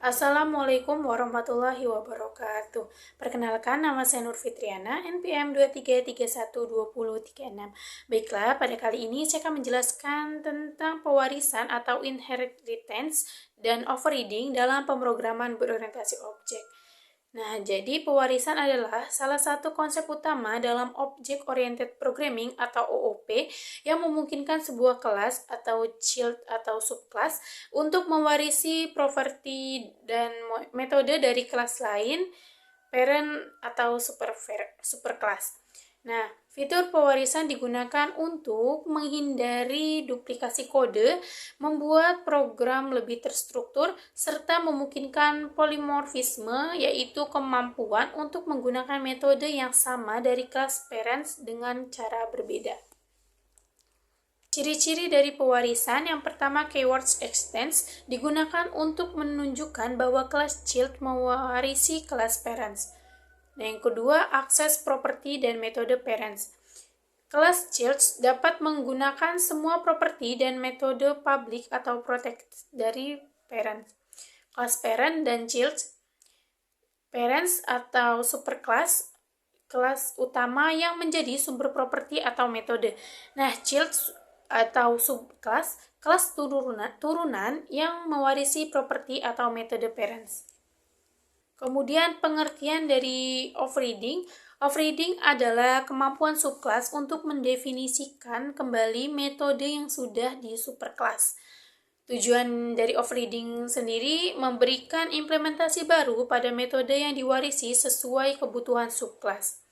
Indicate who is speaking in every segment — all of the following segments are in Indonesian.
Speaker 1: Assalamualaikum warahmatullahi wabarakatuh. Perkenalkan, nama saya Nur Fitriana, NPM 23312036. Baiklah, pada kali ini saya akan menjelaskan tentang pewarisan atau inheritance dan overriding dalam pemrograman berorientasi objek. Nah, jadi pewarisan adalah salah satu konsep utama dalam Object Oriented Programming atau OOP yang memungkinkan sebuah kelas atau child atau subclass untuk mewarisi properti dan metode dari kelas lain, parent atau superclass. Nah, fitur pewarisan digunakan untuk menghindari duplikasi kode, membuat program lebih terstruktur, serta memungkinkan polimorfisme, yaitu kemampuan untuk menggunakan metode yang sama dari kelas parents dengan cara berbeda. Ciri-ciri dari pewarisan yang pertama, keywords extends digunakan untuk menunjukkan bahwa kelas child mewarisi kelas parents. Nah, yang kedua, akses properti dan metode parents. Kelas child dapat menggunakan semua properti dan metode public atau protect dari parents. Kelas parent dan child, parents atau superclass, kelas utama yang menjadi sumber properti atau metode. Nah, child atau subclass, kelas turunan yang mewarisi properti atau metode parents. Kemudian pengertian dari overriding. Overriding adalah kemampuan subclass untuk mendefinisikan kembali metode yang sudah di superclass. Tujuan dari overriding sendiri memberikan implementasi baru pada metode yang diwarisi sesuai kebutuhan subclass.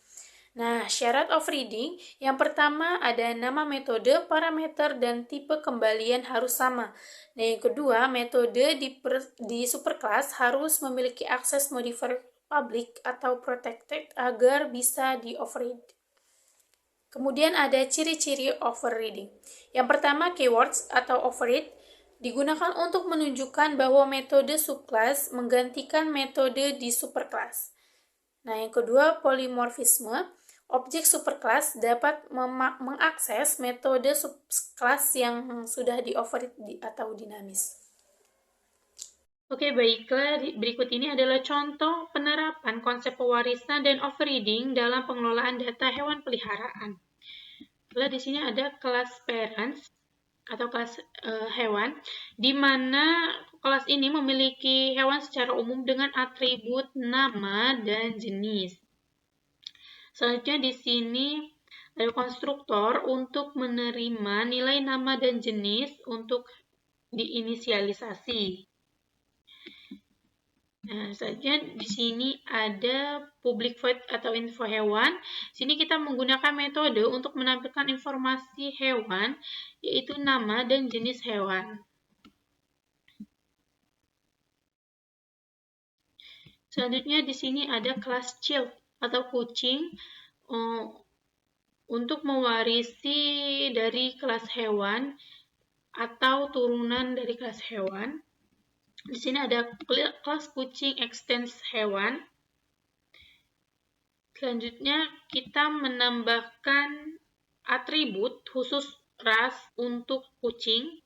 Speaker 1: Nah, syarat overriding yang pertama ada nama metode, parameter, dan tipe kembalian harus sama. Nah, yang kedua, metode di superclass harus memiliki akses modifier public atau protected agar bisa di-override. Kemudian ada ciri-ciri overriding. Yang pertama, keywords atau override digunakan untuk menunjukkan bahwa metode subclass menggantikan metode di superclass. Nah, yang kedua, polimorfisme. Objek superclass dapat mengakses metode subclass yang sudah di-override atau dinamis. Oke, baiklah. Berikut ini adalah contoh penerapan konsep pewarisan dan overriding dalam pengelolaan data hewan peliharaan. Lalu di sini ada kelas parents atau kelas hewan, di mana kelas ini memiliki hewan secara umum dengan atribut nama dan jenis. Selanjutnya di sini ada konstruktor untuk menerima nilai nama dan jenis untuk diinisialisasi. Nah, selanjutnya di sini ada public void atau info hewan. Di sini kita menggunakan metode untuk menampilkan informasi hewan, yaitu nama dan jenis hewan. Selanjutnya di sini ada kelas child atau kucing untuk mewarisi dari kelas hewan atau turunan dari kelas hewan. Di sini ada kelas kucing extends hewan. Selanjutnya kita menambahkan atribut khusus ras untuk kucing,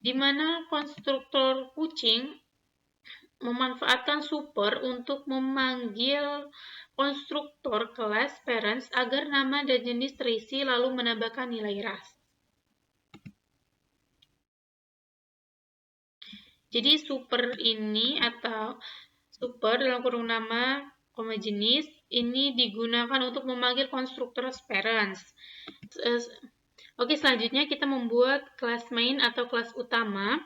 Speaker 1: di mana konstruktor kucing memanfaatkan super untuk memanggil konstruktor kelas parents agar nama dan jenis terisi lalu menambahkan nilai ras. Jadi super ini atau super dalam kurung nama, jenis ini digunakan untuk memanggil konstruktor parents. Oke, selanjutnya kita membuat kelas main atau kelas utama.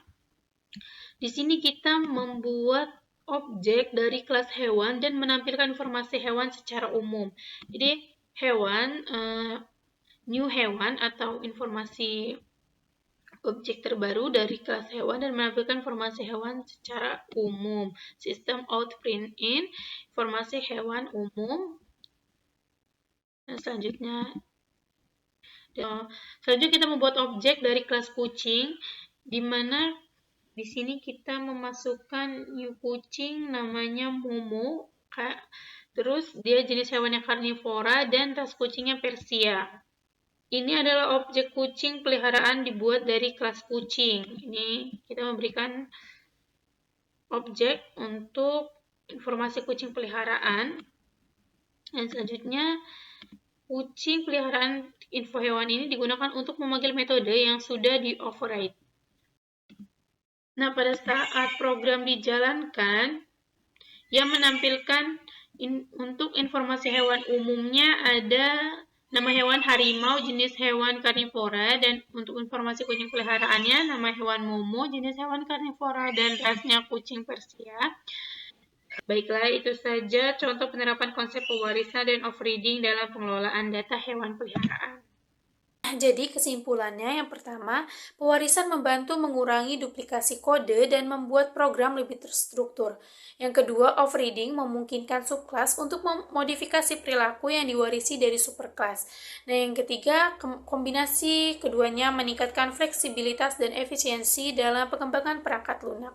Speaker 1: Di sini kita membuat objek dari kelas hewan dan menampilkan informasi hewan secara umum. Jadi hewan, new hewan atau informasi objek terbaru dari kelas hewan dan menampilkan informasi hewan secara umum. Sistem out print in, informasi hewan umum. Dan selanjutnya kita membuat objek dari kelas kucing, di mana di sini kita memasukkan new kucing namanya Momo, terus dia jenis hewannya karnivora dan ras kucingnya Persia. Ini adalah objek kucing peliharaan dibuat dari kelas kucing. Ini kita memberikan objek untuk informasi kucing peliharaan. Dan selanjutnya, kucing peliharaan info hewan ini digunakan untuk memanggil metode yang sudah di-override. Nah, pada saat program dijalankan, yang menampilkan untuk informasi hewan umumnya ada nama hewan harimau jenis hewan karnivora, dan untuk informasi kucing peliharaannya nama hewan momo jenis hewan karnivora dan rasnya kucing Persia. Baiklah, itu saja contoh penerapan konsep pewarisan dan overriding dalam pengelolaan data hewan peliharaan. Jadi kesimpulannya, yang pertama, pewarisan membantu mengurangi duplikasi kode dan membuat program lebih terstruktur. Yang kedua, overriding memungkinkan subclass untuk memodifikasi perilaku yang diwarisi dari superclass. Dan yang ketiga, kombinasi keduanya meningkatkan fleksibilitas dan efisiensi dalam pengembangan perangkat lunak.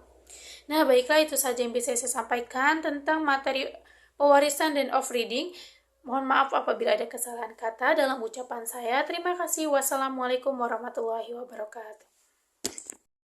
Speaker 1: Nah, baiklah, itu saja yang bisa saya sampaikan tentang materi pewarisan dan overriding. Mohon maaf apabila ada kesalahan kata dalam ucapan saya. Terima kasih. Wassalamualaikum warahmatullahi wabarakatuh.